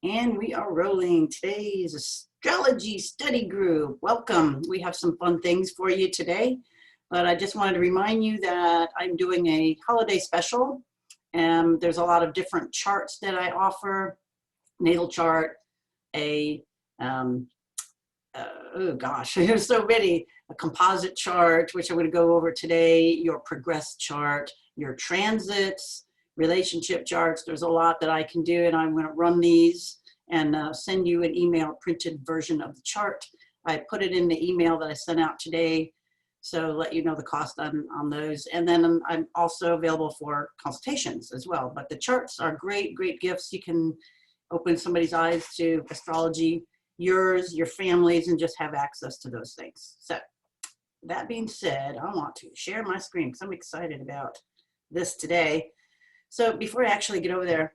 And we are rolling today's astrology study group. Welcome. We have some fun things for you today, but I just wanted to remind you that I'm doing a holiday special, and there's a lot of different charts that I offer. Natal chart, oh gosh, there's so many. A composite chart, which I'm going to go over today, your progress chart, your transits, relationship charts. There's a lot that I can do, and I'm going to run these and send you an email printed version of the chart. I put it in the email that I sent out today, so let you know the cost on those. And then I'm also available for consultations as well. But the charts are great gifts. You can open somebody's eyes to astrology, yours, your family's, and just have access to those things. So that being said, I want to share my screen because I'm excited about this today. So before I actually get over there,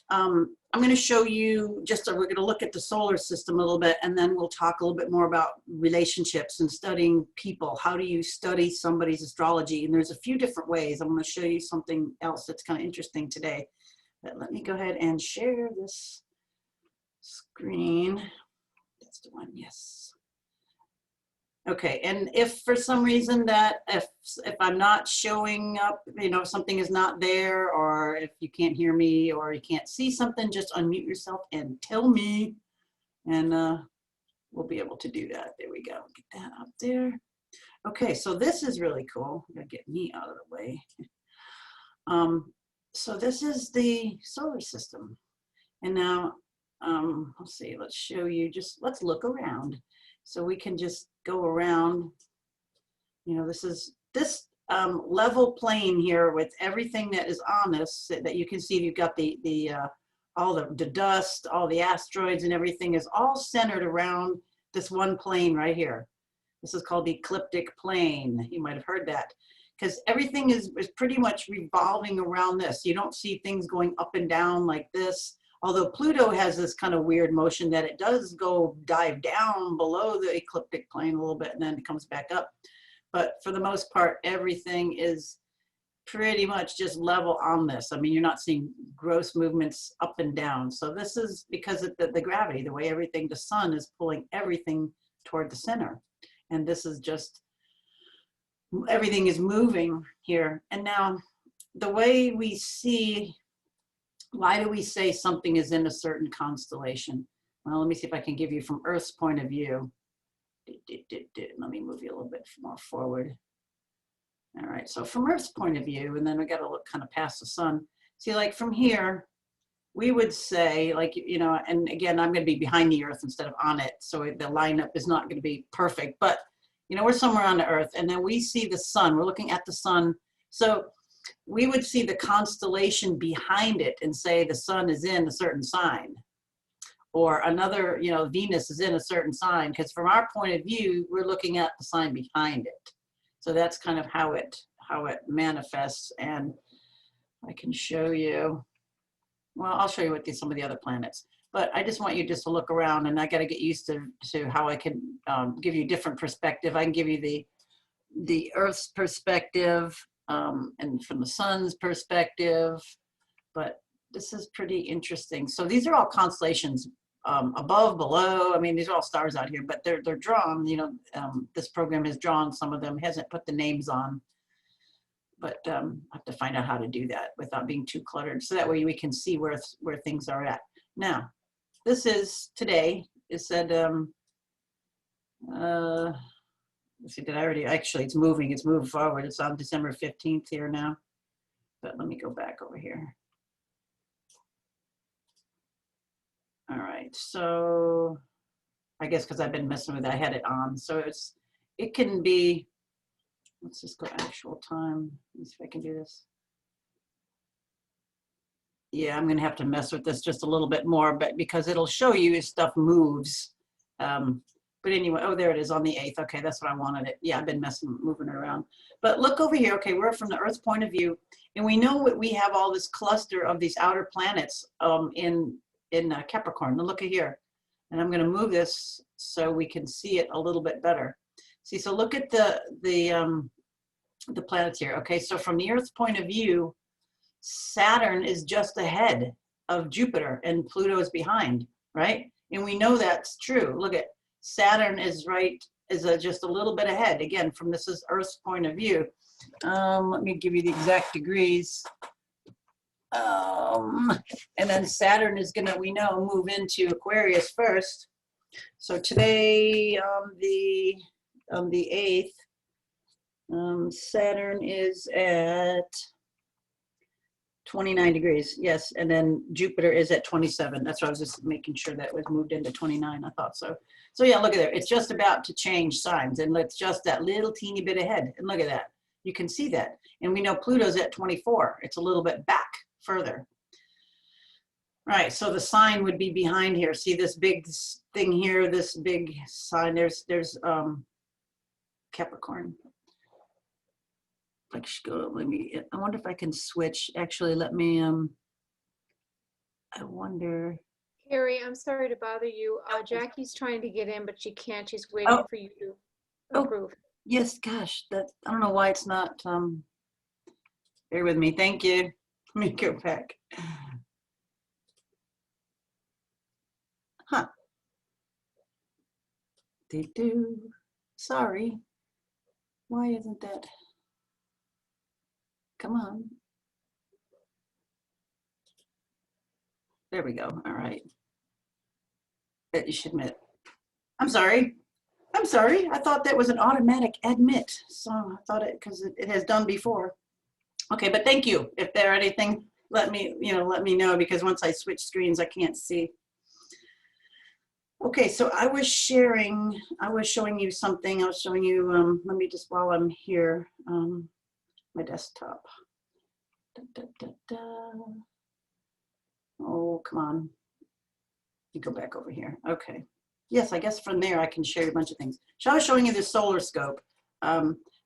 I'm going to show you we're going to look at the solar system a little bit, and then we'll talk a little bit more about relationships and studying people. How do you study somebody's astrology? And there's a few different ways. I'm going to show you something else that's kind of interesting today. But let me go ahead and share this screen. That's the one, yes. Okay, and if for some reason that if I'm not showing up, something is not there, or if you can't hear me or you can't see something, just unmute yourself and tell me, and we'll be able to do that. There we go. Get that up there. Okay, so this is really cool. I'm gonna get me out of the way. So this is the solar system, and now let's see. Let's show you. Let's look around. So we can just go around, this level plane here with everything that is on this, that you can see. You've got all the dust, all the asteroids and everything is all centered around this one plane right here. This is called the ecliptic plane. You might have heard that, because everything is pretty much revolving around this. You don't see things going up and down like this. Although Pluto has this kind of weird motion that it does dive down below the ecliptic plane a little bit, and then it comes back up. But for the most part, everything is pretty much just level on this. I mean, you're not seeing gross movements up and down. So this is because of the gravity, the way the sun is pulling everything toward the center. And this is just, everything is moving here. And now the way we see, why do we say something is in a certain constellation? Well, let me see if I can give you from Earth's point of view. Let me move you a little bit more forward. All right, so from Earth's point of view, and then we got to look kind of past the sun. See, like from here, we would say, and again, I'm going to be behind the Earth instead of on it, so the lineup is not going to be perfect, but we're somewhere on the Earth, and then we see the sun. We're looking at the sun. So we would see the constellation behind it and say the sun is in a certain sign, or another, Venus is in a certain sign, because from our point of view, we're looking at the sign behind it. So that's kind of how it manifests. And I can show you, well, I'll show you with some of the other planets, but I just want you to look around, and I got to get used to how I can give you different perspective. I can give you the Earth's perspective, and from the sun's perspective, but this is pretty interesting. So these are all constellations, above, below. I mean, these are all stars out here, but they're drawn. This program has drawn some of them, hasn't put the names on, but I have to find out how to do that without being too cluttered, so that way we can see where things are at. Now, this is today. It said, let's see, did I already? Actually, it's moving forward. It's on December 15th here now. But let me go back over here. All right, so I guess because I've been messing with it, I had it on. So it can be, let's just go actual time. Let's see if I can do this. Yeah, I'm gonna have to mess with this just a little bit more, but because it'll show you as stuff moves. But anyway, oh, there it is on the 8th. Okay, that's what I wanted it. Yeah, I've been moving it around. But look over here. Okay, we're from the Earth's point of view, and we know we have all this cluster of these outer planets in Capricorn. Now look at here, and I'm going to move this so we can see it a little bit better. See, so look at the planets here. Okay, so from the Earth's point of view, Saturn is just ahead of Jupiter, and Pluto is behind, right? And we know that's true. Look at Saturn is just a little bit ahead. Again, from this is Earth's point of view. Let me give you the exact degrees. And then Saturn is gonna, we know, move into Aquarius first. So today, the 8th, Saturn is at 29 degrees, yes, and then Jupiter is at 27. That's why I was just making sure that was moved into 29. I thought so. So yeah, look at there. It's just about to change signs, and it's just that little teeny bit ahead. And look at that. You can see that. And we know Pluto's at 24. It's a little bit back further. Right, so the sign would be behind here. See this big thing here, this big sign. There's Capricorn. Like, let me, I wonder if I can switch. Actually, let me, I wonder. Carrie, I'm sorry to bother you. Jackie's trying to get in, but she can't. She's waiting for you to approve. Yes, gosh, that, I don't know why it's not, bear with me. Thank you. Let me go back. Huh. Sorry. Why isn't that? Come on. There we go. All right. Bet you should admit. I'm sorry. I'm sorry. I thought that was an automatic admit. So I thought it, because it has done before. Okay, but thank you. If there anything, let me know, because once I switch screens, I can't see. Okay, so I was showing you something. I was showing you, let me just, while I'm here, my desktop. Oh, come on. You go back over here. Okay. Yes, I guess from there I can share a bunch of things. So I was showing you the solar scope.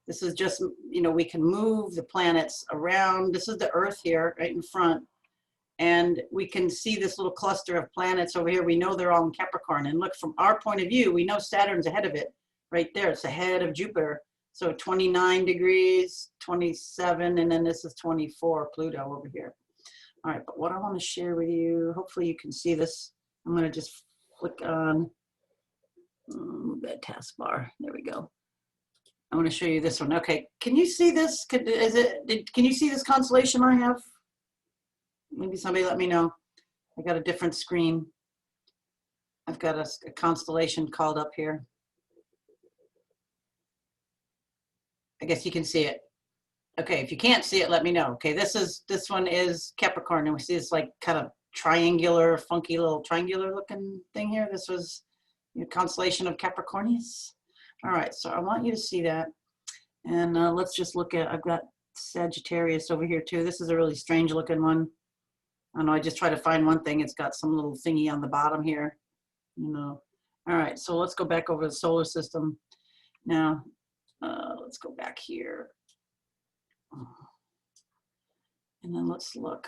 This is just, we can move the planets around. This is the Earth here, right in front. And we can see this little cluster of planets over here. We know they're all in Capricorn. And look, from our point of view, we know Saturn's ahead of it, right there. It's ahead of Jupiter. So 29 degrees, 27, and then this is 24, Pluto over here. All right, but what I want to share with you, hopefully you can see this. I'm going to just click on that taskbar. There we go. I want to show you this one. Okay, can you see this? Can you see this constellation I have? Maybe somebody let me know. I got a different screen. I've got a constellation called up here. I guess you can see it. Okay, if you can't see it, let me know. Okay, this one is Capricorn, and we see this like kind of triangular, funky little triangular looking thing here. This was the constellation of Capricornius. All right, so I want you to see that. And let's just look at, I've got Sagittarius over here too. This is a really strange looking one. I don't know, I just try to find one thing. It's got some little thingy on the bottom here, All right, so let's go back over the solar system. Now, let's go back here. And then let's look.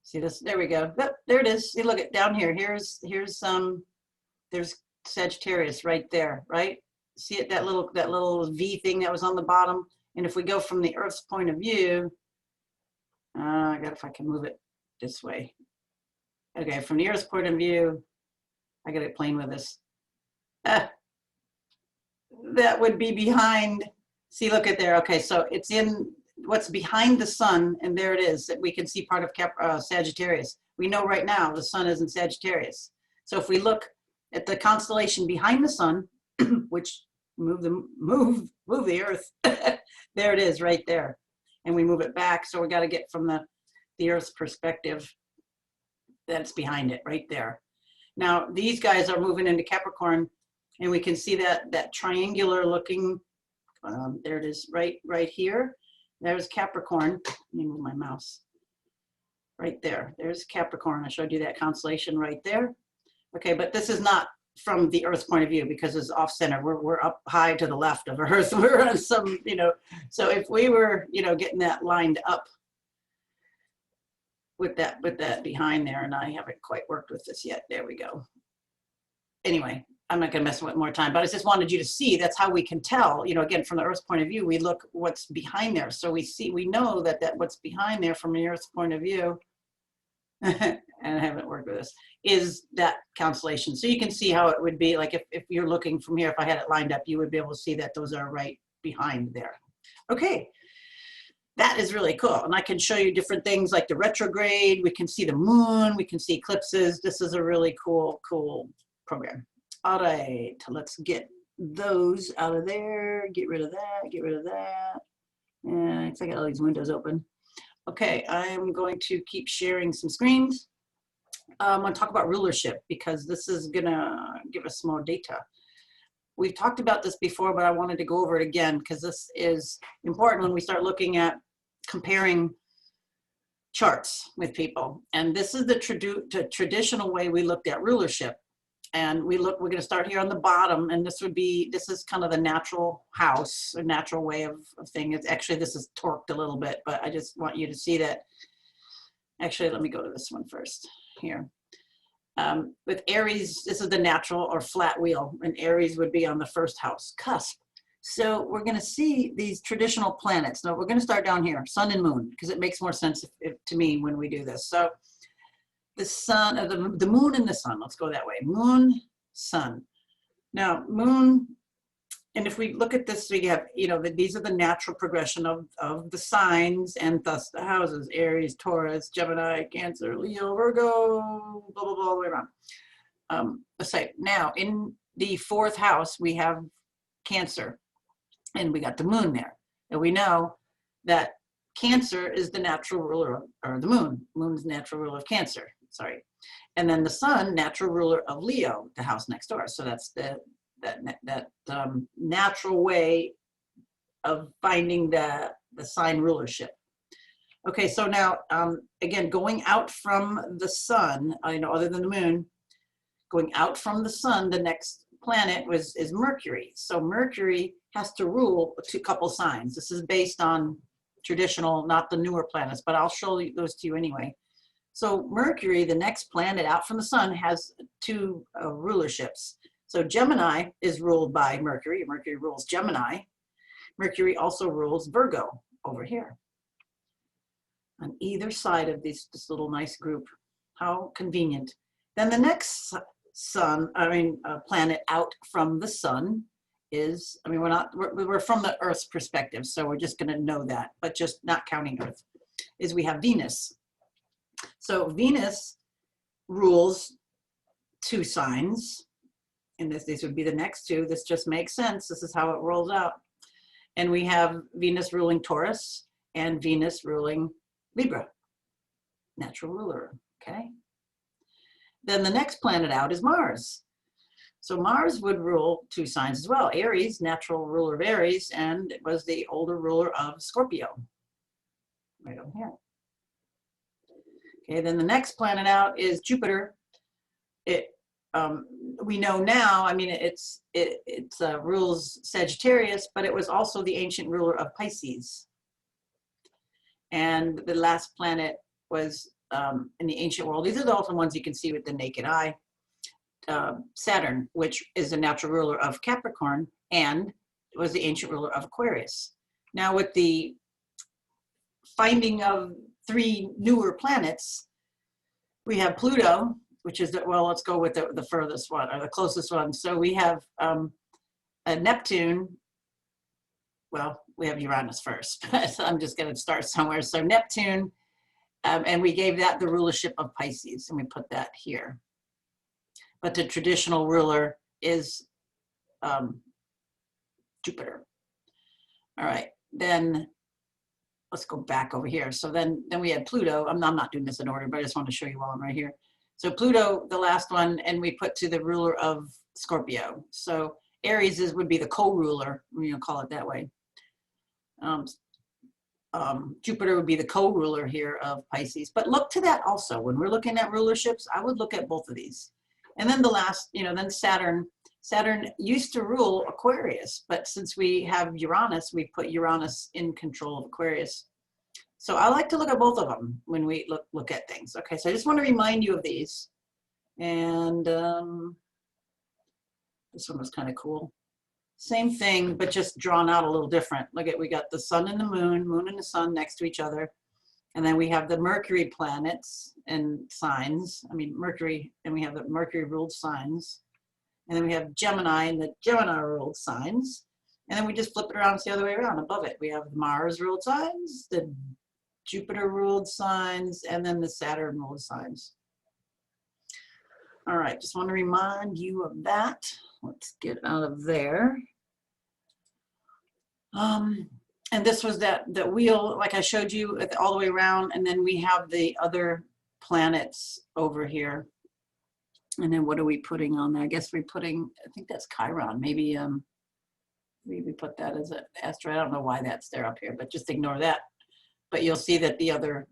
See this, there we go. Yep, there it is. See, look at down here. There's Sagittarius right there, right? See it, that little V thing that was on the bottom. And if we go from the Earth's point of view, I got, if I can move it this way. Okay, from the Earth's point of view, I got it playing with this. That would be behind. See, look at there. Okay, so it's in what's behind the sun, and there it is. That we can see part of Sagittarius. We know right now the sun is in Sagittarius. So if we look at the constellation behind the sun, which move the Earth, there it is, right there, and we move it back. So we got to get from the Earth's perspective. That's behind it, right there. Now these guys are moving into Capricorn, and we can see that triangular looking. There it is, right here. There's Capricorn. Let me move my mouse. Right there. There's Capricorn. I showed you that constellation right there. Okay, but this is not from the Earth's point of view because it's off center. We're up high to the left of Earth. We're on some, So if we were, getting that lined up with that behind there, and I haven't quite worked with this yet. There we go. Anyway. I'm not going to mess with it more time, but I just wanted you to see that's how we can tell, again, from the Earth's point of view, we look what's behind there. So we know that what's behind there from the Earth's point of view and I haven't worked with this, is that constellation. So you can see how it would be like if you're looking from here, if I had it lined up, you would be able to see that those are right behind there. Okay, that is really cool. And I can show you different things like the retrograde. We can see the moon, we can see eclipses. This is a really cool program. All right, let's get those out of there. Get rid of that, get rid of that. And I got all these windows open. Okay, I'm going to keep sharing some screens. I'm going to talk about rulership because this is going to give us more data. We've talked about this before, but I wanted to go over it again because this is important when we start looking at comparing charts with people. And this is the traditional way we looked at rulership. And we're going to start here on the bottom, and this is kind of the natural house, a natural way of thing. It's actually, this is torqued a little bit, but I just want you to see that. Actually, let me go to this one first here. With Aries, this is the natural or flat wheel, and Aries would be on the first house, cusp. So we're going to see these traditional planets. Now we're going to start down here, sun and moon, because it makes more sense to me when we do this. So the sun, the moon and the sun, let's go that way. Moon, sun. Now moon, and if we look at this, we have, these are the natural progression of the signs and thus the houses: Aries, Taurus, Gemini, Cancer, Leo, Virgo, blah, blah, blah, all the way around. Let's say now in the fourth house, we have Cancer, and we got the moon there. And we know that Cancer is the natural ruler, or the moon. Moon is the natural ruler of Cancer, sorry. And then the sun, natural ruler of Leo, the house next door. So that's that natural way of finding the sign rulership. Okay, so now again, going out from the sun, other than the moon, going out from the sun, the next planet is Mercury. So Mercury has to rule a couple signs. This is based on traditional, not the newer planets, but I'll show you those to you anyway. So Mercury, the next planet out from the sun, has two rulerships. So Gemini is ruled by Mercury. Mercury rules Gemini. Mercury also rules Virgo over here. On either side of this little nice group. How convenient. Then the next planet out from the sun is, we're from the Earth's perspective, so we're just going to know that, but just not counting Earth, is we have Venus. So Venus rules two signs. And these would be the next two. This just makes sense. This is how it rolls out. And we have Venus ruling Taurus and Venus ruling Libra, natural ruler, okay? Then the next planet out is Mars. So Mars would rule two signs as well. Aries, natural ruler of Aries, and it was the older ruler of Scorpio, right over here. Okay, then the next planet out is Jupiter. We know now, it rules Sagittarius, but it was also the ancient ruler of Pisces. And the last planet was in the ancient world. These are the also ones you can see with the naked eye. Saturn, which is the natural ruler of Capricorn, and was the ancient ruler of Aquarius. Now with the finding of three newer planets, we have Pluto, which is let's go with the furthest one, or the closest one. So we have a Neptune. Well, we have Uranus first, so I'm just going to start somewhere. So Neptune, and we gave that the rulership of Pisces, and we put that here. But the traditional ruler is Jupiter. All right, then let's go back over here. So then we had Pluto. I'm not doing this in order, but I just want to show you while I'm right here. So Pluto, the last one, and we put to the ruler of Scorpio. So Aries would be the co-ruler, call it that way. Jupiter would be the co-ruler here of Pisces. But look to that also. When we're looking at rulerships, I would look at both of these. And then the last, then Saturn. Saturn used to rule Aquarius, but since we have Uranus, we put Uranus in control of Aquarius. So I like to look at both of them when we look at things. Okay, so I just want to remind you of these. And this one was kind of cool. Same thing, but just drawn out a little different. Look at, we got the sun and the moon and the sun next to each other. And then we have the Mercury planets and signs. I mean, Mercury, and we have the Mercury ruled signs. And then we have Gemini and the Gemini ruled signs. And then we just flip it around, it's the other way around. Above it, we have the Mars ruled signs, the Jupiter ruled signs, and then the Saturn ruled signs. All right, just want to remind you of that. Let's get out of there. And this was that wheel, like I showed you, all the way around, and then we have the other planets over here. And then what are we putting on there? I guess we're putting, I think that's Chiron. Maybe we put that as an asteroid. I don't know why that's there up here, but just ignore that. But you'll see that the other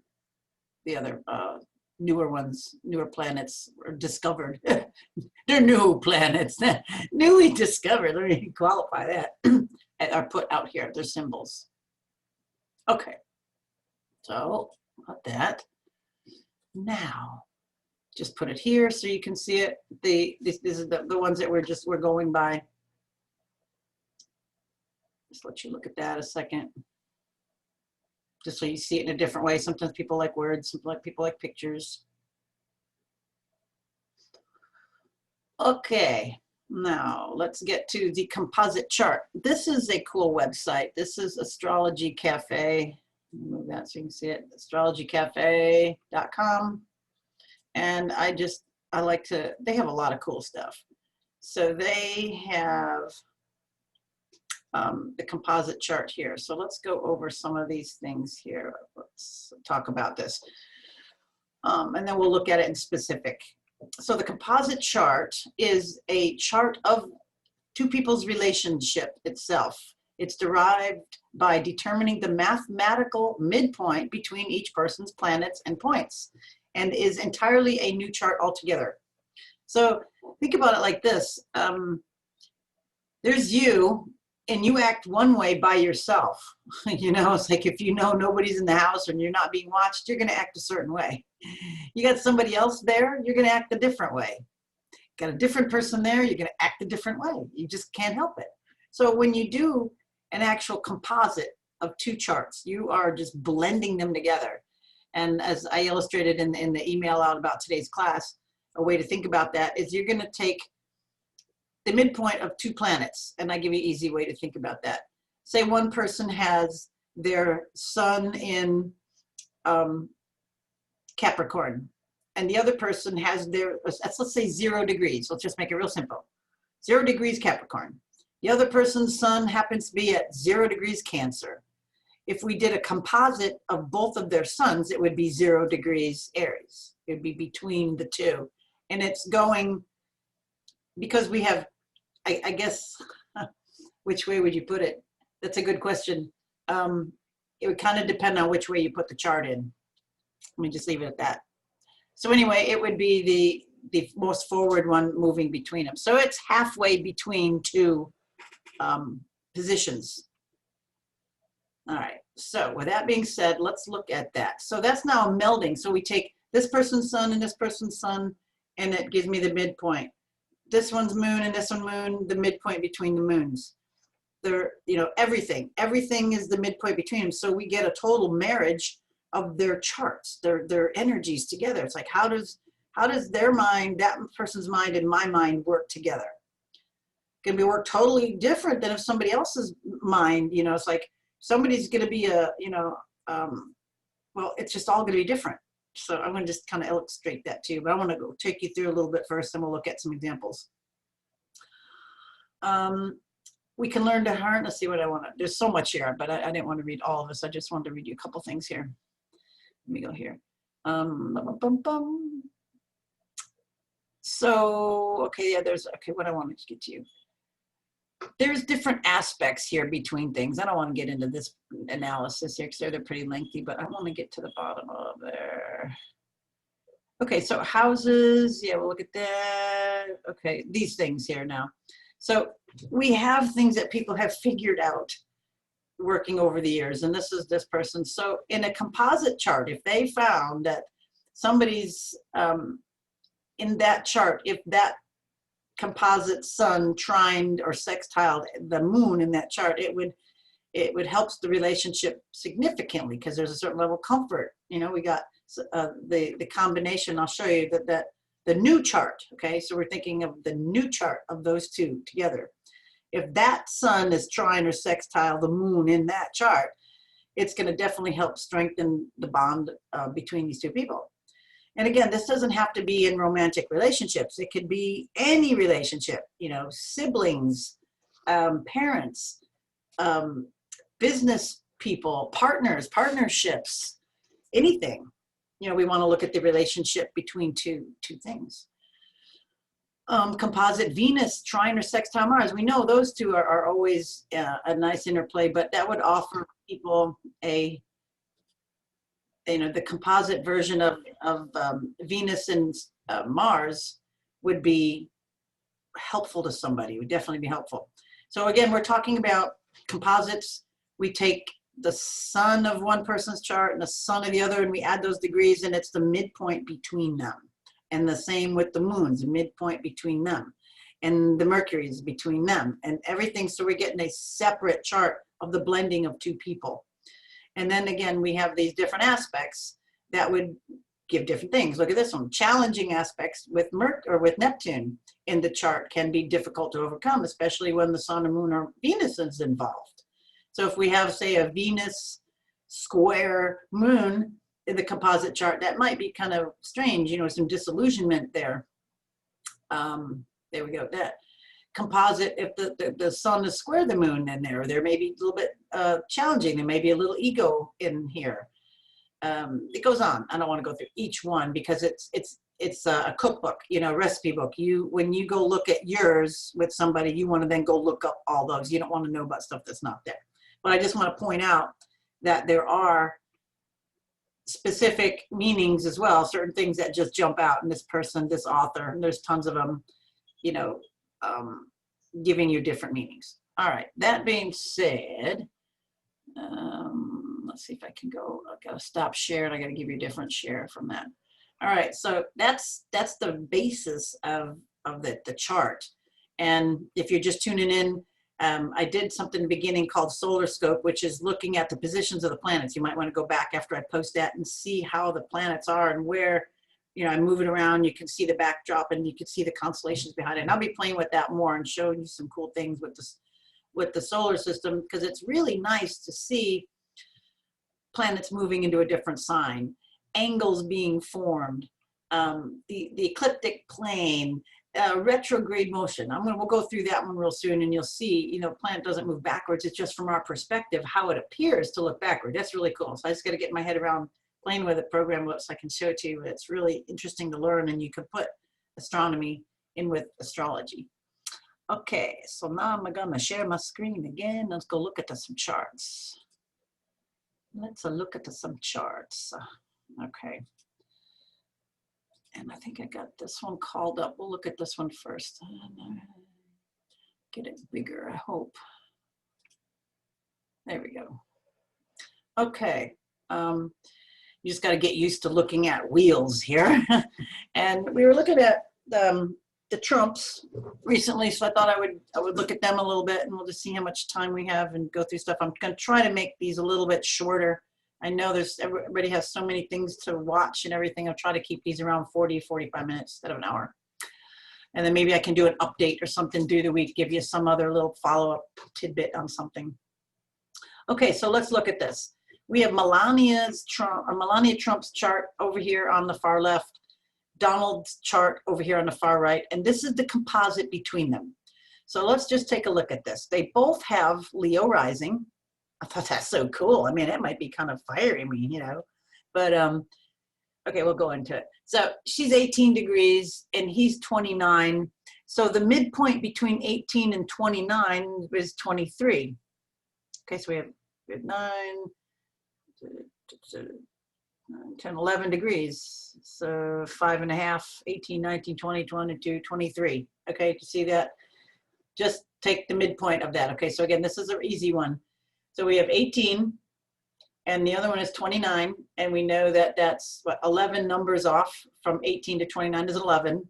newer ones, newer planets are discovered. They're new planets, newly discovered. Let me qualify that. Are put out here, they're symbols. Okay, so got that. Now, just put it here so you can see it. This is the ones that we're going by. Just let you look at that a second. Just so you see it in a different way. Sometimes people like words, some people like pictures. Okay, now let's get to the composite chart. This is a cool website. This is Astrology Cafe. Move that so you can see it. astrologycafe.com. And I like to, they have a lot of cool stuff. So they have the composite chart here. So let's go over some of these things here. Let's talk about this. And then we'll look at it in specific. So the composite chart is a chart of two people's relationship itself. It's derived by determining the mathematical midpoint between each person's planets and points, and is entirely a new chart altogether. So think about it like this. There's you, and you act one way by yourself. You know, it's like if you know nobody's in the house and you're not being watched, you're going to act a certain way. You got somebody else there, you're going to act a different way. Got a different person there, you're going to act a different way. You just can't help it. So when you do an actual composite of two charts, you are just blending them together. And as I illustrated in the email out about today's class, a way to think about that is you're going to take the midpoint of two planets, and I give you an easy way to think about that. Say one person has their sun in Capricorn, and the other person has their, let's say 0 degrees. Let's just make it real simple. 0 degrees Capricorn. The other person's sun happens to be at 0 degrees Cancer. If we did a composite of both of their suns, it would be 0 degrees Aries. It would be between the two. And it's going, because we have, I guess, which way would you put it? That's a good question. It would kind of depend on which way you put the chart in. Let me just leave it at that. So anyway, it would be the most forward one moving between them. So it's halfway between two positions. All right, so with that being said, let's look at that. So that's now a melding. So we take this person's sun and this person's sun, and it gives me the midpoint. This one's moon and this one moon, the midpoint between the moons. They're, you know, everything is the midpoint between them. So we get a total marriage of their charts, their energies together. It's like, how does their mind, that person's mind and my mind work together? It can be work totally different than if somebody else's mind, you know, it's like somebody's going to be a, you know, well, it's just all going to be different. So I'm going to just kind of illustrate that too, but I want to go take you through a little bit first, and we'll look at some examples. We can learn to harness. Let's see what I want to, there's so much here, but I didn't want to read all of this. I just wanted to read you a couple things here. Let me go here. So, okay, yeah, okay, what I wanted to get to you. There's different aspects here between things. I don't want to get into this analysis here because they're pretty lengthy, but I want to get to the bottom of there. Okay, so houses, yeah, we'll look at that. Okay, these things here now. So we have things that people have figured out working over the years, and this is this person. So in a composite chart, if they found that somebody's in that chart, if that composite sun trined or sextiled the moon in that chart, it it would help the relationship significantly because there's a certain level of comfort. You know, we got the combination. I'll show you that the new chart. Okay, so we're thinking of the new chart of those two together. If that sun is trine or sextile the moon in that chart, it's going to definitely help strengthen the bond between these two people. And again, this doesn't have to be in romantic relationships. It could be any relationship, you know, siblings, parents, business people, partners, partnerships, anything. You know, we want to look at the relationship between two things. Composite Venus, trine or sextile Mars. We know those two are always a nice interplay, but that would offer people a, you know, the composite version of Venus and Mars would be helpful to somebody, would definitely be helpful. So again, we're talking about composites. We take the sun of one person's chart and the sun of the other, and we add those degrees, and it's the midpoint between them. And the same with the moons, the midpoint between them. And the Mercury's between them and everything. So we're getting a separate chart of the blending of two people. And then again, we have these different aspects that would give different things. Look at this one. Challenging aspects with with Neptune in the chart can be difficult to overcome, especially when the sun or moon or Venus is involved. So if we have, say, a Venus square moon in the composite chart, that might be kind of strange, you know, some disillusionment there. There we go. That composite, if the sun is square the moon in there may be a little bit challenging. There may be a little ego in here. It goes on. I don't want to go through each one because it's a cookbook, you know, recipe book. When you go look at yours with somebody, you want to then go look up all those. You don't want to know about stuff that's not there. But I just want to point out that there are specific meanings as well, certain things that just jump out in this person, this author, and there's tons of them, you know, giving you different meanings. All right, that being said, let's see if I can go, I gotta stop share and I gotta give you a different share from that. All right, so that's the basis of the chart. And if you're just tuning in, I did something in the beginning called Solar Scope, which is looking at the positions of the planets. You might want to go back after I post that and see how the planets are and where, you know, I move it around. You can see the backdrop and you can see the constellations behind it. And I'll be playing with that more and showing you some cool things with the solar system, because it's really nice to see planets moving into a different sign, angles being formed, the ecliptic plane, retrograde motion. We'll go through that one real soon, and you'll see, you know, planet doesn't move backwards. It's just from our perspective how it appears to look backward. That's really cool. So I just got to get my head around playing with it, program so I can show it to you. It's really interesting to learn, and you can put astronomy in with astrology. Okay, so now I'm gonna share my screen again. Let's go look at some charts. Let's look at some charts. Okay. And I think I got this one called up. We'll look at this one first. Get it bigger, I hope. There we go. Okay. You just got to get used to looking at wheels here. And we were looking at the Trumps recently, so I thought I would look at them a little bit, and we'll just see how much time we have and go through stuff. I'm going to try to make these a little bit shorter. I know everybody has so many things to watch and everything. I'll try to keep these around 40, 45 minutes instead of an hour. And then maybe I can do an update or something through the week, give you some other little follow-up tidbit on something. Okay, so let's look at this. We have Melania Trump's chart over here on the far left, Donald's chart over here on the far right, and this is the composite between them. So let's just take a look at this. They both have Leo rising. I thought that's so cool. I mean, it might be kind of fiery, you know, but okay, we'll go into it. So she's 18 degrees and he's 29. So the midpoint between 18 and 29 is 23. Okay, so we have 9, 10, 11 degrees. So 5.5, 18, 19, 20, 22, 23. Okay, to see that, just take the midpoint of that. Okay, so again, this is an easy one. So we have 18, and the other one is 29, and we know that that's what, 11 numbers off from 18 to 29 is 11,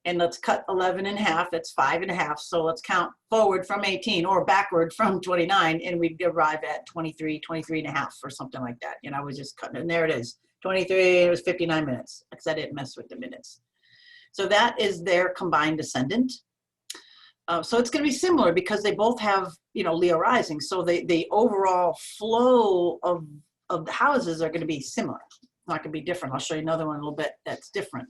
And let's cut 11 in half. That's 5.5. So let's count forward from 18 or backward from 29, and we'd arrive at 23, 23.5 or something like that. I was just cutting, and there it is. 23, it was 59 minutes because I didn't mess with the minutes. So that is their combined ascendant. So it's going to be similar because they both have, Leo rising. So the overall flow of the houses are going to be similar. Not going to be different. I'll show you another one a little bit that's different.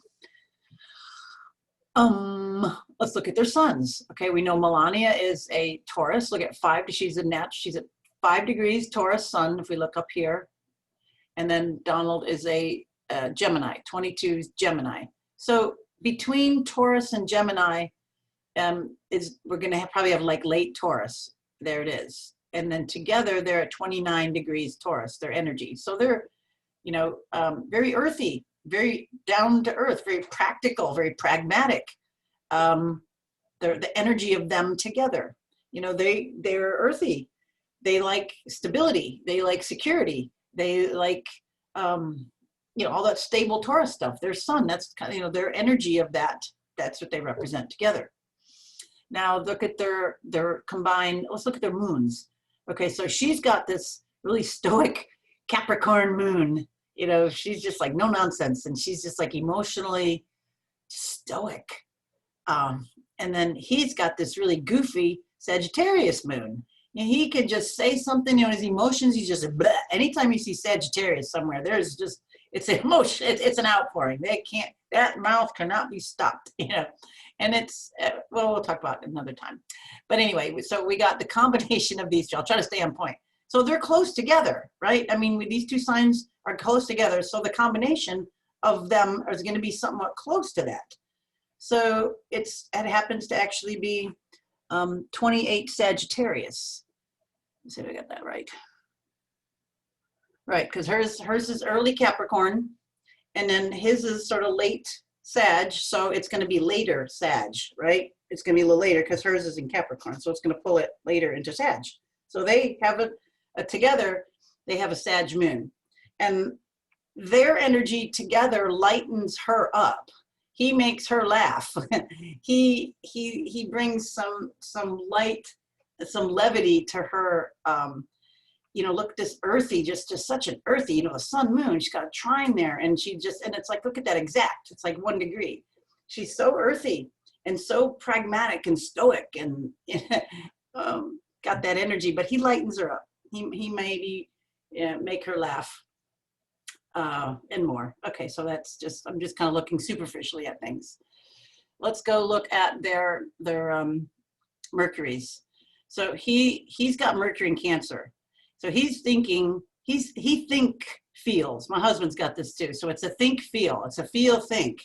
Let's look at their suns. Okay, we know Melania is a Taurus. Look at 5. She's at 5 degrees Taurus sun. If we look up here, and then Donald is a Gemini. 22 is Gemini. So between Taurus and Gemini, we're going to probably have like late Taurus. There it is. And then together they're at 29 degrees Taurus, their energy. So they're, very earthy, very down to earth, very practical, very pragmatic. The energy of them together, they're earthy. They like stability. They like security. They like, all that stable Taurus stuff. Their sun, that's kind of, their energy of that. That's what they represent together. Now look at their combined, let's look at their moons. Okay, so she's got this really stoic Capricorn moon. She's just like no nonsense, and she's just like emotionally stoic. And then he's got this really goofy Sagittarius moon. And he can just say something, his emotions, he's just, bleh. Anytime you see Sagittarius somewhere, there's just, it's an emotion, it's an outpouring. That mouth cannot be stopped, And it's, we'll talk about it another time. But anyway, so we got the combination of these two. I'll try to stay on point. So they're close together, right? I mean, these two signs are close together. So the combination of them is going to be somewhat close to that. So it happens to actually be 28 Sagittarius. Let's see if I got that right. Right, because hers is early Capricorn, and then his is sort of late Sag, so it's going to be later Sag, right? It's going to be a little later because hers is in Capricorn, so it's going to pull it later into Sag. So they have together, they have a Sag moon, and their energy together lightens her up. He makes her laugh. he brings some light, some levity to her. Look, this earthy, just such an earthy, the sun moon, she's got a trine there, and it's like, look at that exact, it's like 1 degree. She's so earthy and so pragmatic and stoic and got that energy, but he lightens her up. He maybe make her laugh and more. Okay, so I'm just kind of looking superficially at things. Let's go look at their Mercuries. So he's got Mercury in Cancer. So he's thinking, he feels. My husband's got this too. So it's a think feel. It's a feel think.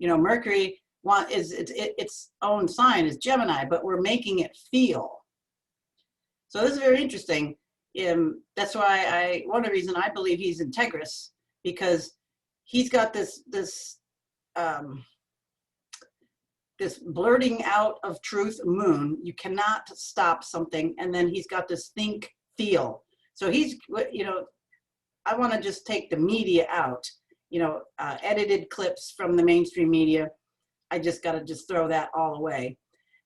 Mercury is its own sign is Gemini, but we're making it feel. So this is very interesting. That's why one of the reasons I believe he's integrous, because he's got this blurting out of truth moon. You cannot stop something, and then he's got this think feel. So he's, I want to just take the media out, edited clips from the mainstream media. I just got to throw that all away.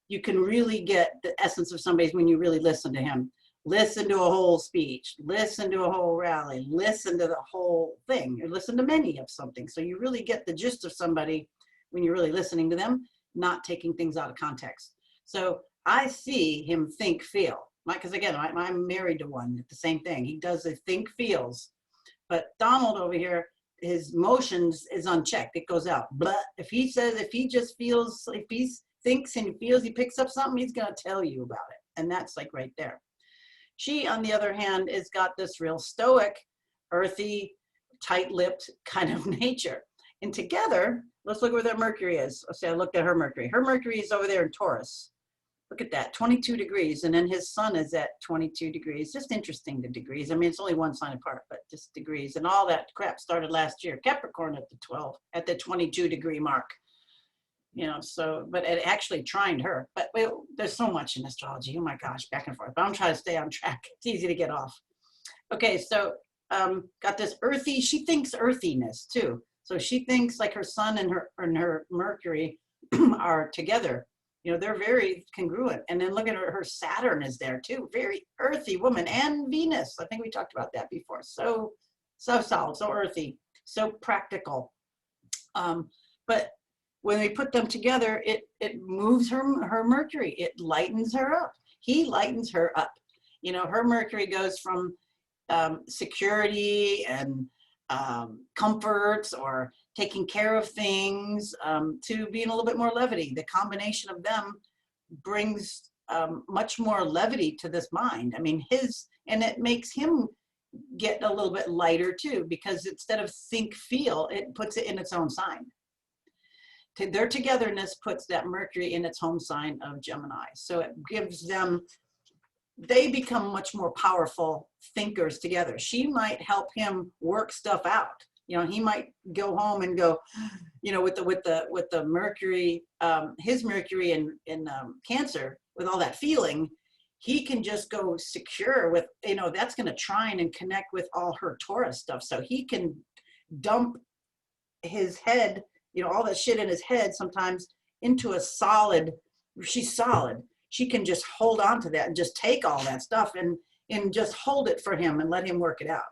You can really get the essence of somebody when you really listen to him. Listen to a whole speech, listen to a whole rally, listen to the whole thing, or listen to many of something. So you really get the gist of somebody when you're really listening to them, not taking things out of context. So I see him think feel. Because again, I'm married to one, the same thing. He does the think feels. But Donald over here, his emotions is unchecked. It goes out. But if he just feels, if he thinks and feels, he picks up something, he's going to tell you about it. And that's like right there. She, on the other hand, has got this real stoic, earthy, tight-lipped kind of nature. And together, let's look where their Mercury is. Let's say I looked at her Mercury. Her Mercury is over there in Taurus. Look at that, 22 degrees. And then his sun is at 22 degrees. Just interesting, the degrees. I mean, it's only one sign apart, but just degrees. And all that crap started last year. Capricorn at the 22 degree mark. So, but it actually trined her. But there's so much in astrology. Oh my gosh, back and forth. But I'm trying to stay on track. It's easy to get off. Okay, so got this earthy, she thinks earthiness too. So she thinks like her sun and her Mercury are together. You know, they're very congruent. And then look at her Saturn is there too. Very earthy woman. And Venus. I think we talked about that before. So solid, so earthy, so practical. But when we put them together, it moves her Mercury. It lightens her up. He lightens her up. You know, her Mercury goes from security and comforts or taking care of things to being a little bit more levity. The combination of them brings much more levity to this mind. I mean, and it makes him get a little bit lighter too, because instead of think, feel, it puts it in its own sign. Their togetherness puts that Mercury in its home sign of Gemini. So it gives them, they become much more powerful thinkers together. She might help him work stuff out. You know, he might go home and go, you know, with the Mercury, his Mercury in Cancer, with all that feeling, he can just go secure with, you know, that's going to trine and connect with all her Taurus stuff. So he can dump his head, you know, all that shit in his head sometimes into a solid, she's solid. She can just hold on to that and just take all that stuff and just hold it for him and let him work it out.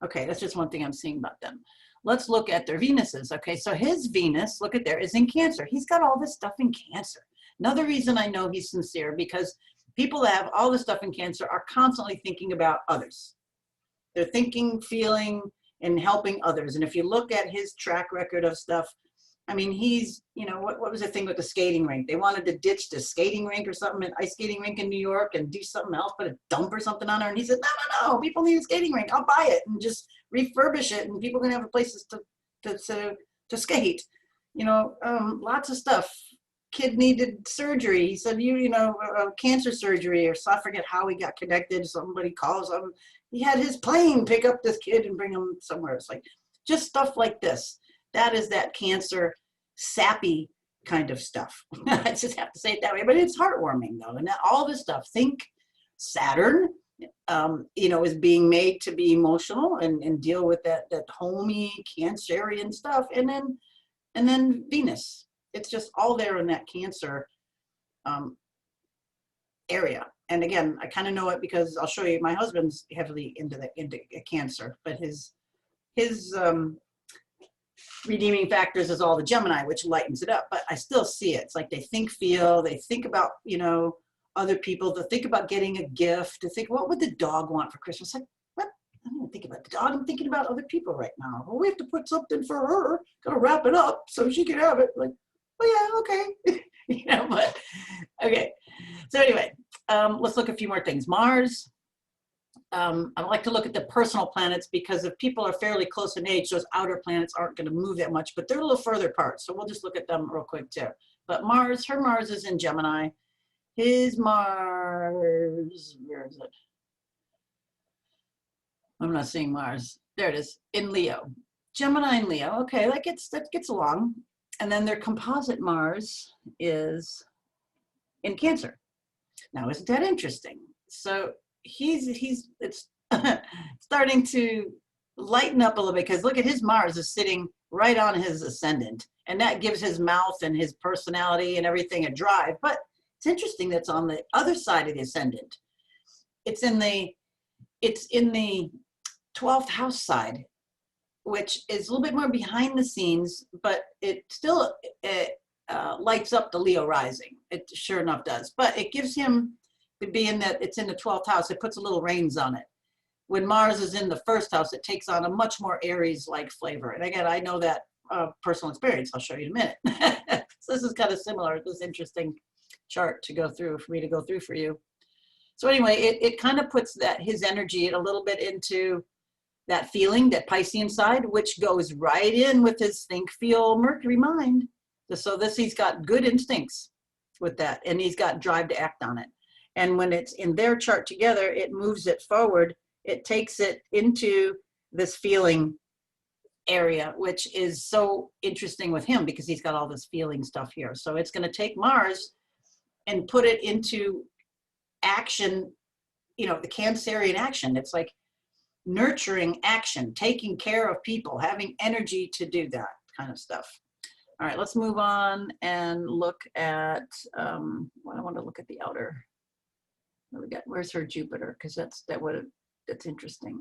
Okay, that's just one thing I'm seeing about them. Let's look at their Venuses. Okay, so his Venus, look at there, is in Cancer. He's got all this stuff in Cancer. Another reason I know he's sincere, because people that have all this stuff in Cancer are constantly thinking about others. They're thinking, feeling, and helping others. And if you look at his track record of stuff, I mean, he's, you know, what was the thing with the skating rink? They wanted to ditch the skating rink or something, an ice skating rink in New York, and do something else, put a dump or something on her. And he said, no, people need a skating rink. I'll buy it and just refurbish it, and people are gonna have places to skate. You know, lots of stuff. Kid needed surgery. He said, you know, cancer surgery, or so I forget how he got connected. Somebody calls him. He had his plane pick up this kid and bring him somewhere. It's like just stuff like this. That is that Cancer sappy kind of stuff. I just have to say it that way, but it's heartwarming though. And all this stuff, think Saturn, you know, is being made to be emotional and deal with that homey Cancerian stuff. And then Venus, it's just all there in that Cancer area. And again, I kind of know it because I'll show you, my husband's heavily into Cancer, but his redeeming factors is all the Gemini, which lightens it up. But I still see it. It's like they think, feel, they think about, you know, other people, to think about getting a gift, to think, what would the dog want for Christmas? Like, what? I don't think about the dog. I'm thinking about other people right now. Well, we have to put something for her. Gotta wrap it up so she can have it. Like, oh yeah, okay. You know, but okay. So anyway, let's look at a few more things. Mars. I like to look at the personal planets, because if people are fairly close in age, those outer planets aren't going to move that much, but they're a little further apart. So we'll just look at them real quick too. But Mars, her Mars is in Gemini. His Mars, where is it? I'm not seeing Mars. There it is, in Leo. Gemini and Leo. Okay, that gets along. And then their composite Mars is in Cancer. Now, isn't that interesting? So it's starting to lighten up a little bit, because look at his Mars is sitting right on his ascendant, and that gives his mouth and his personality and everything a drive. But it's interesting that's on the other side of the ascendant. It's in the 12th house side, which is a little bit more behind the scenes, but it still lights up the Leo rising. It sure enough does. But it gives him, being that it's in the 12th house, it puts a little reins on it. When Mars is in the first house, it takes on a much more Aries-like flavor. And again, I know that personal experience. I'll show you in a minute. So this is kind of similar. This interesting chart to go through, for me to go through for you. So anyway, it kind of puts his energy a little bit into that feeling, that Piscean side, which goes right in with his think, feel, Mercury mind. So he's got good instincts with that, and he's got drive to act on it. And when it's in their chart together, it moves it forward. It takes it into this feeling area, which is so interesting with him, because he's got all this feeling stuff here. So it's going to take Mars and put it into action, you know, the Cancerian action. It's like nurturing action, taking care of people, having energy to do that kind of stuff. All right, let's move on and look at, well, I want to look at the outer. What we got? Where's her Jupiter? Because that's interesting.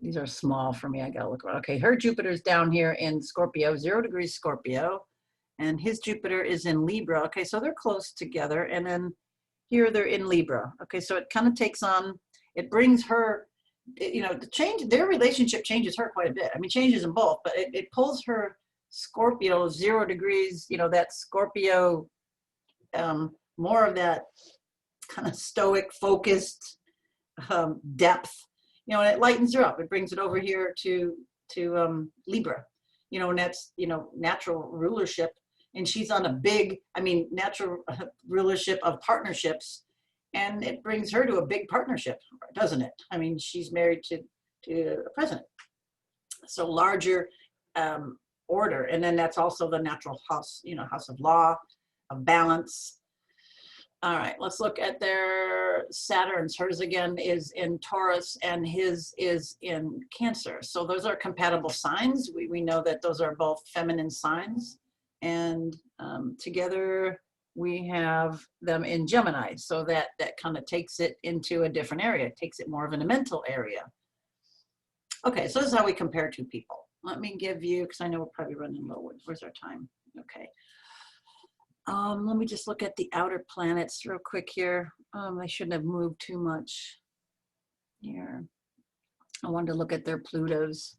These are small for me. I gotta look around. Okay, her Jupiter's down here in Scorpio, 0 degrees Scorpio, and his Jupiter is in Libra. Okay, so they're close together, and then here they're in Libra. Okay, so it kind of takes on, it brings her, the change, their relationship changes her quite a bit. I mean, changes them both, but it pulls her Scorpio 0 degrees, that Scorpio, more of that kind of stoic, focused depth, and it lightens her up. It brings it over here to Libra, and that's, natural rulership. And she's on a big, natural rulership of partnerships. And it brings her to a big partnership, doesn't it? I mean, she's married to a president. So larger order. And then that's also the natural house, house of law, of balance. All right, let's look at their Saturns. Hers again is in Taurus and his is in Cancer. So those are compatible signs. We know that those are both feminine signs. And together we have them in Gemini. So that kind of takes it into a different area. It takes it more of in a mental area. Okay, so this is how we compare two people. Let me give you, because I know we're probably running low. Where's our time? Okay. Let me just look at the outer planets real quick here. I shouldn't have moved too much here. I wanted to look at their Plutos.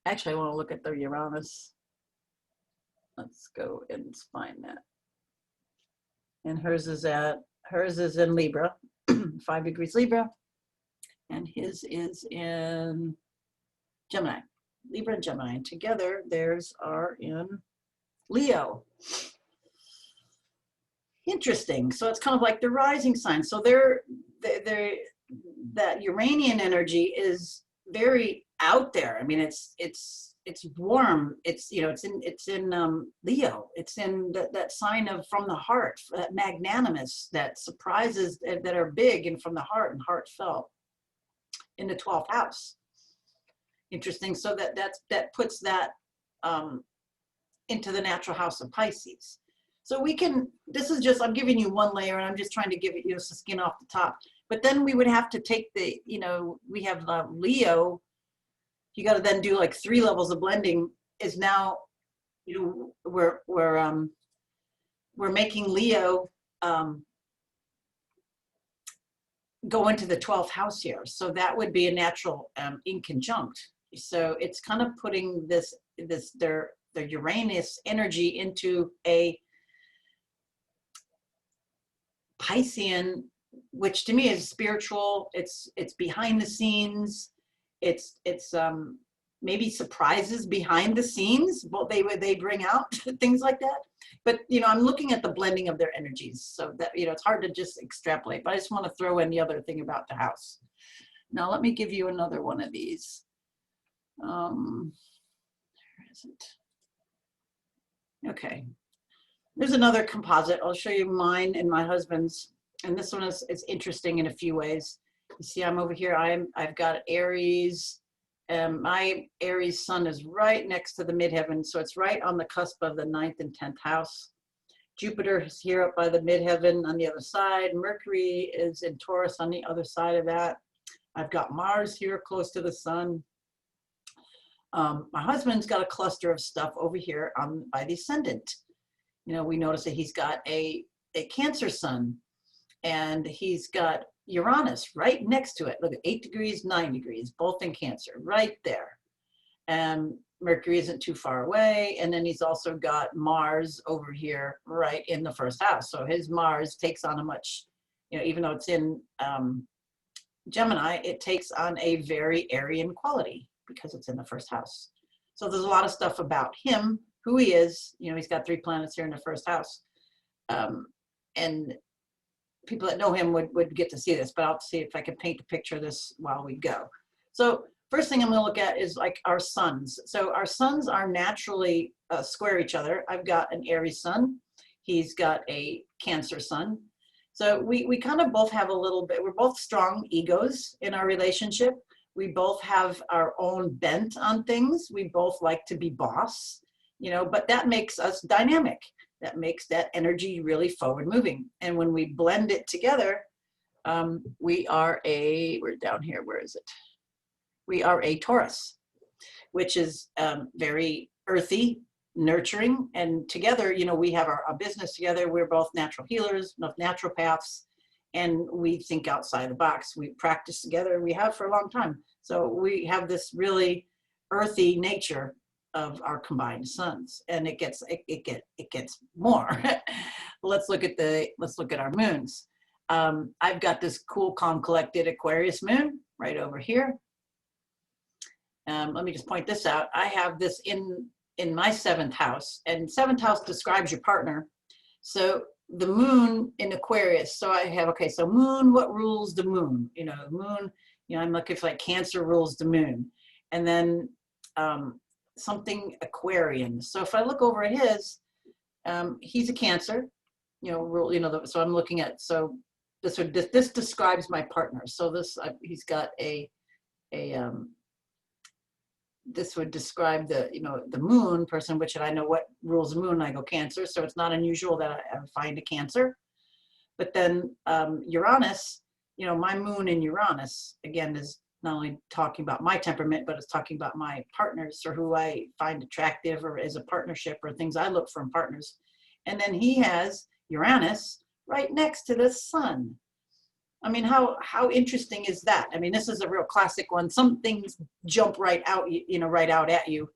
Actually, I want to look at their Uranus. Let's go and find that. And hers is in Libra, 5 degrees Libra. And his is in Gemini, Libra and Gemini. And together, theirs are in Leo. Interesting. So it's kind of like the rising sign. So that Uranian energy is very out there. I mean, it's warm. It's in Leo. It's in that sign of from the heart, that magnanimous, that surprises that are big and from the heart and heartfelt in the 12th house. Interesting. So that puts that into the natural house of Pisces. So we can, this is just, I'm giving you one layer and I'm just trying to give it, some skin off the top. But then we would have to take the, we have Leo, you got to then do like 3 levels of blending is now, we're making Leo go into the 12th house here. So that would be a natural inconjunct. So it's kind of putting their Uranus energy into a Piscean, which to me is spiritual. It's behind the scenes. It's maybe surprises behind the scenes. What they bring out things like that. But I'm looking at the blending of their energies, so that it's hard to just extrapolate. But I just want to throw in the other thing about the house. Now let me give you another one of these. Where is it? Okay. There's another composite. I'll show you mine and my husband's. And this one is interesting in a few ways. You see, I'm over here. I've got Aries. My Aries sun is right next to the midheaven. So it's right on the cusp of the 9th and 10th house. Jupiter is here up by the midheaven on the other side. Mercury is in Taurus on the other side of that. I've got Mars here close to the sun. My husband's got a cluster of stuff over here by the ascendant. We notice that he's got a Cancer sun, and he's got Uranus right next to it. Look at 8 degrees, 9 degrees, both in Cancer, right there. And Mercury isn't too far away. And then he's also got Mars over here, right in the 1st house. So his Mars takes on a much, even though it's in Gemini, it takes on a very Aryan quality because it's in the 1st house. So there's a lot of stuff about him, who he is. He's got 3 planets here in the 1st house. And people that know him would get to see this, but I'll see if I can paint a picture of this while we go. So first thing I'm going to look at is like our suns. So our suns are naturally square each other. I've got an Aries sun. He's got a Cancer sun. So we kind of both have a little bit, we're both strong egos in our relationship, We both have our own bent on things. We both like to be boss, but that makes us dynamic. That makes that energy really forward moving. And when we blend it together, we're down here, where is it? We are a Taurus, which is very earthy, nurturing, and together, we have our business together. We're both natural healers, both naturopaths, and we think outside the box. We practice together. We have for a long time. So we have this really earthy nature of our combined suns, and it gets more. Let's look at our moons. I've got this cool, calm, collected Aquarius moon right over here. Let me just point this out. I have this in my 7th house, and 7th house describes your partner. So the moon in Aquarius. So I have, okay, so moon, what rules the moon? Moon, I'm looking for like Cancer rules the moon. And then something Aquarian. So if I look over at his, he's a Cancer, so I'm looking at, so this describes my partner. So he's got this would describe the moon person, which I know what rules the moon. I go Cancer, so it's not unusual that I find a Cancer. But then Uranus, my moon in Uranus, again, is not only talking about my temperament, but it's talking about my partners, or who I find attractive, or as a partnership, or things I look for in partners. And then he has Uranus right next to the sun. I mean, how interesting is that? I mean, this is a real classic one. Some things jump right out, right out at you.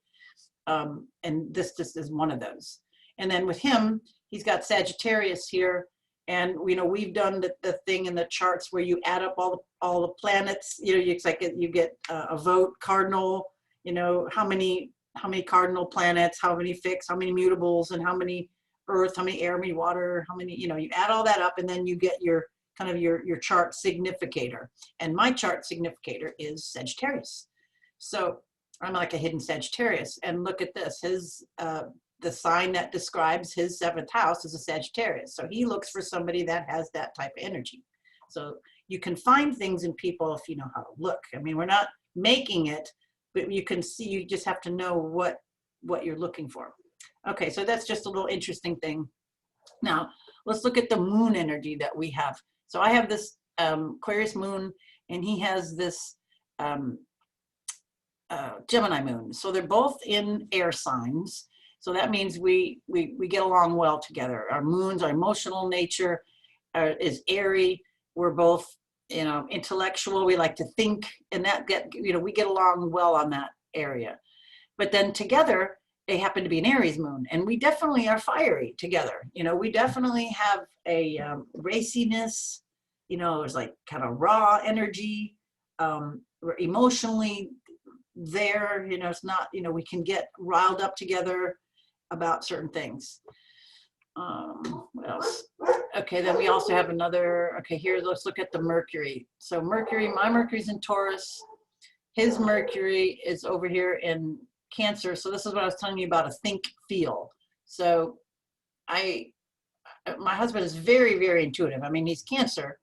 And this just is one of those. And then with him, he's got Sagittarius here. And, we've done the thing in the charts where you add up all the planets, it's like you get a vote cardinal, how many cardinal planets, how many fixed, how many mutables, and how many earth, how many air, how many water, how many, you add all that up, and then you get your kind of your chart significator. And my chart significator is Sagittarius. So I'm like a hidden Sagittarius. And look at this, the sign that describes his 7th house is a Sagittarius. So he looks for somebody that has that type of energy. So you can find things in people if you know how to look. I mean, we're not making it, but you can see, you just have to know what you're looking for. Okay, so that's just a little interesting thing. Now, let's look at the moon energy that we have. So I have this Aquarius moon, and he has this Gemini moon. So they're both in air signs. So that means we get along well together. Our moons, our emotional nature is airy. We're both, intellectual. We like to think, and we get along well on that area. But then together, they happen to be an Aries moon, and we definitely are fiery together. We definitely have a raciness. There's like kind of raw energy. We're emotionally there. It's not. We can get riled up together about certain things. What else? Okay, then we also have another. Okay, here let's look at the Mercury. So Mercury, my Mercury's in Taurus. His Mercury is over here in Cancer. So this is what I was telling you about, a think feel. So my husband is very, very intuitive. I mean, he's Cancer,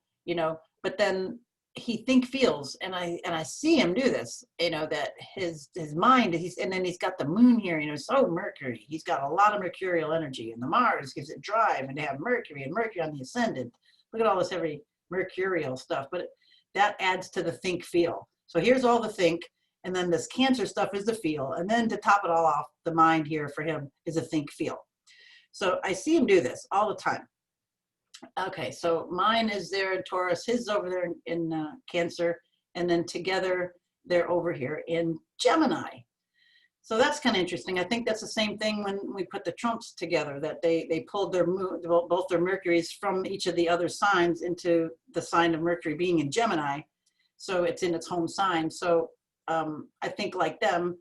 but then he think feels, and I see him do this, that his mind, and then he's got the moon here, so Mercury, he's got a lot of mercurial energy, and the Mars gives it drive, and to have Mercury on the ascendant. Look at all this heavy mercurial stuff, but that adds to the think feel. So here's all the think. And then this Cancer stuff is the feel. And then to top it all off, the mind here for him is a think feel. So I see him do this all the time. Okay, so mine is there in Taurus, his is over there in Cancer, and then together they're over here in Gemini. So that's kind of interesting. I think that's the same thing when we put the Trumps together, that they pulled both their Mercuries from each of the other signs into the sign of Mercury being in Gemini. So it's in its home sign. So I think like them,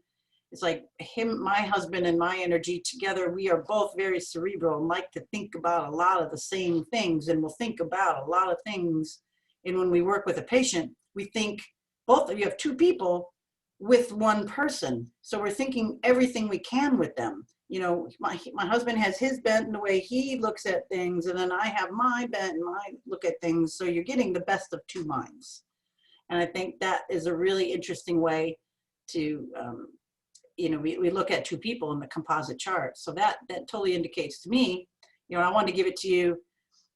it's like my husband and my energy together, we are both very cerebral and like to think about a lot of the same things, and we'll think about a lot of things. And when we work with a patient, we think you have two people with one person. So we're thinking everything we can with them. My husband has his bent in the way he looks at things, and then I have my bent and I look at things. So you're getting the best of two minds. And I think that is a really interesting way to, we look at two people in the composite chart. So that totally indicates to me, I want to give it to you,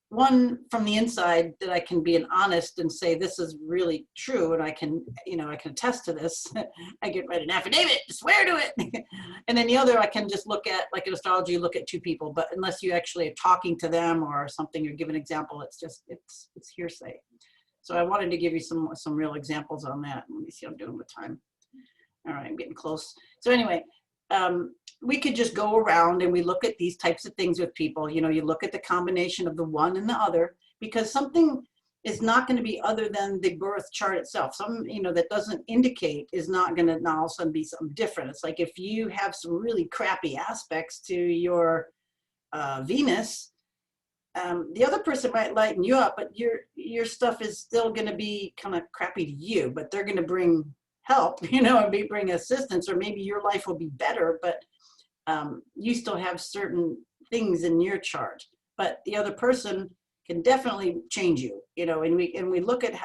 one from the inside, that I can be an honest and say this is really true, and I can attest to this. I can write an affidavit, swear to it. And then the other, I can just look at, like in astrology, you look at two people, but unless you actually are talking to them or something, or give an example, it's hearsay. So I wanted to give you some real examples on that. Let me see, I'm doing with time. All right, I'm getting close. So anyway, we could just go around and we look at these types of things with people. You look at the combination of the one and the other, because something is not going to be other than the birth chart itself. Something, that doesn't indicate is not going to now all of a sudden be something different. It's like if you have some really crappy aspects to your Venus, the other person might lighten you up, but your stuff is still going to be kind of crappy to you, but they're going to bring help, and bring assistance, or maybe your life will be better, but you still have certain things in your chart, but the other person can definitely change you, and we look at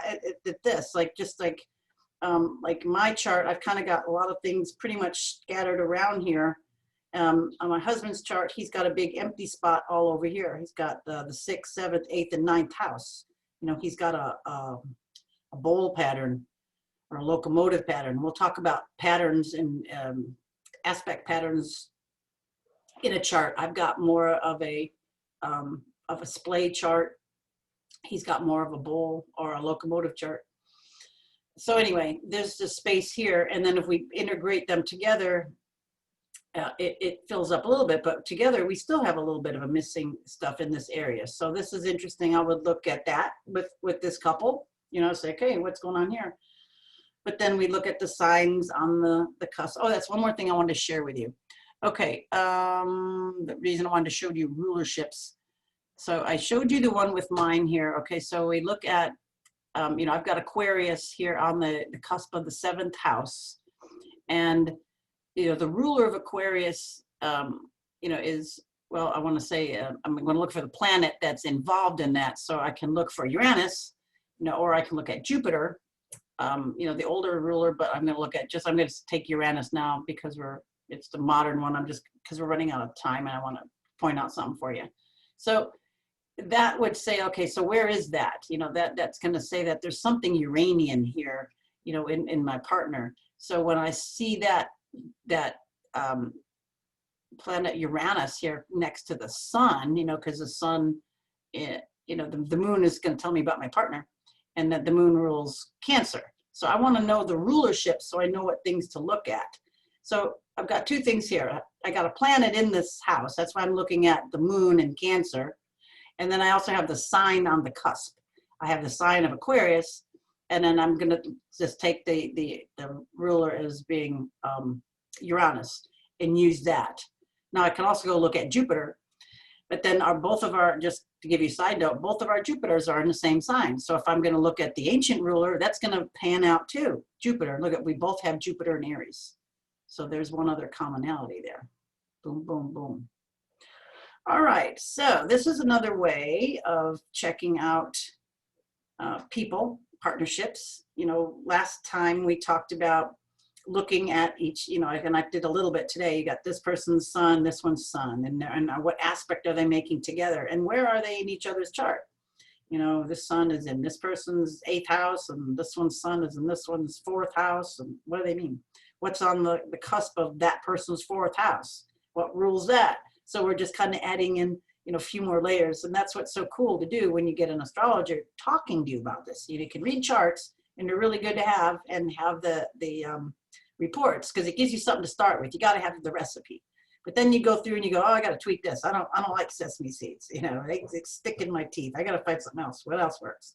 this, like my chart, I've kind of got a lot of things pretty much scattered around here. On my husband's chart, he's got a big empty spot all over here. He's got the 6th, 7th, 8th, and 9th house. He's got a bowl pattern, or a locomotive pattern. We'll talk about patterns and aspect patterns in a chart. I've got more of a splay chart. He's got more of a bowl or a locomotive chart. So anyway, there's this space here, and then if we integrate them together, it fills up a little bit, but together we still have a little bit of a missing stuff in this area. So this is interesting. I would look at that with this couple, say, okay, what's going on here? But then we look at the signs on the cusp. Oh, that's one more thing I wanted to share with you. Okay, the reason I wanted to show you rulerships. So I showed you the one with mine here. Okay, so we look at, I've got Aquarius here on the cusp of the 7th house. And, the ruler of Aquarius, is, well, I want to say, I'm going to look for the planet that's involved in that. So I can look for Uranus, or I can look at Jupiter. The older ruler, but I'm going to look at I'm going to take Uranus now because it's the modern one. Because we're running out of time and I want to point out something for you. So that would say, okay, so where is that? That's going to say that there's something Uranian here, in my partner. So when I see that planet Uranus here next to the sun, because the sun, the moon is going to tell me about my partner. And that the moon rules Cancer. So I want to know the rulership so I know what things to look at. So I've got two things here. I got a planet in this house. That's why I'm looking at the moon in Cancer. And then I also have the sign on the cusp. I have the sign of Aquarius. And then I'm going to just take the ruler as being Uranus and use that. Now I can also go look at Jupiter. But then just to give you a side note, both of our Jupiters are in the same sign. So if I'm going to look at the ancient ruler, that's going to pan out too. Jupiter, look at, we both have Jupiter in Aries. So there's one other commonality there. Boom, boom, boom. All right, so this is another way of checking out people, partnerships. Last time we talked about looking at each, and I did a little bit today. You got this person's sun, this one's sun, and what aspect are they making together, and where are they in each other's chart? This sun is in this person's 8th house, and this one's sun is in this one's 4th house, and what do they mean? What's on the cusp of that person's 4th house? What rules that? So we're just kind of adding in, a few more layers, and that's what's so cool to do when you get an astrologer talking to you about this. You can read charts, and they're really good to have, and have the reports, because it gives you something to start with. You got to have the recipe, but then you go through and you go, oh, I got to tweak this. I don't like sesame seeds. They stick in my teeth. I got to find something else. What else works?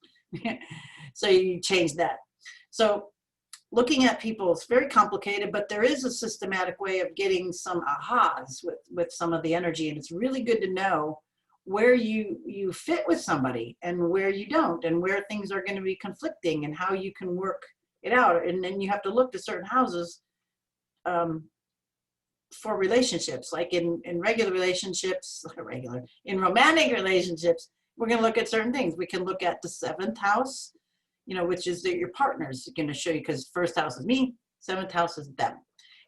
So you change that. So looking at people is very complicated, but there is a systematic way of getting some ahas with some of the energy, and it's really good to know where you fit with somebody and where you don't, and where things are going to be conflicting, and how you can work it out. And then you have to look to certain houses for relationships, like in regular relationships, in romantic relationships, we're going to look at certain things. We can look at the 7th house, which is your partner's going to show you, because first house is me, seventh house is them.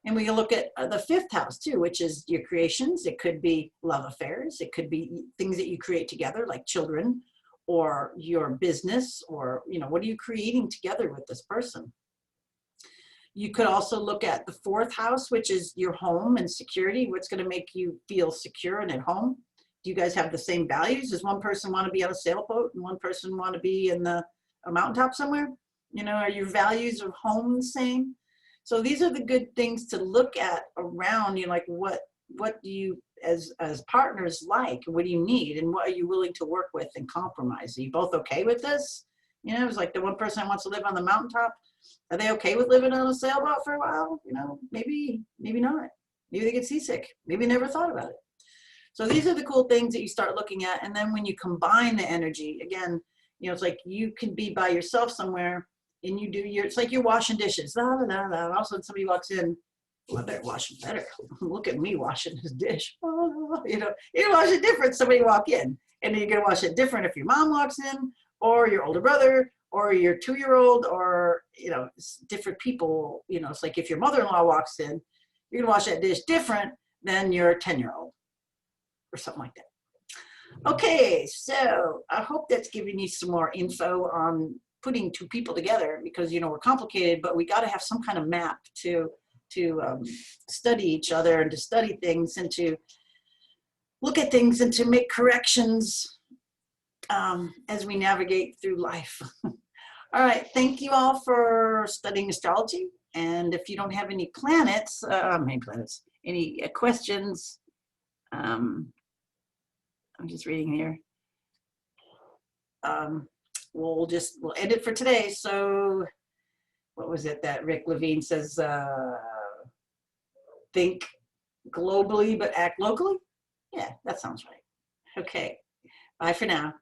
And we can look at the fifth house too, which is your creations. It could be love affairs. It could be things that you create together, like children, or your business, or, what are you creating together with this person? You could also look at the fourth house, which is your home and security. What's going to make you feel secure and at home? Do you guys have the same values? Does one person want to be on a sailboat and one person want to be in a mountaintop somewhere? Are your values of home the same? So these are the good things to look at around, like what do you as partners like? What do you need? And what are you willing to work with and compromise? Are you both okay with this? It's like the one person that wants to live on the mountaintop. Are they okay with living on a sailboat for a while? Maybe not. Maybe they get seasick. Maybe never thought about it. So these are the cool things that you start looking at. And then when you combine the energy, again, it's like you can be by yourself somewhere and it's like you're washing dishes. La, la, la, la. All of a sudden somebody walks in, well, I better wash it better. Look at me washing this dish. You're wash it different. Somebody walk in, and then you're going to wash it different if your mom walks in, or your older brother, or your 2-year-old, or, it's different people. It's like if your mother-in-law walks in, you're going to wash that dish different than your 10-year-old or something like that. Okay, so I hope that's giving you some more info on putting two people together, because, we're complicated, but we got to have some kind of map to study each other, and to study things, and to look at things, and to make corrections as we navigate through life. All right, thank you all for studying astrology. And if you don't have any any questions, I'm just reading here. We'll end it for today. So what was it that Rick Levine says? Think globally, but act locally. Yeah, that sounds right. Okay, bye for now.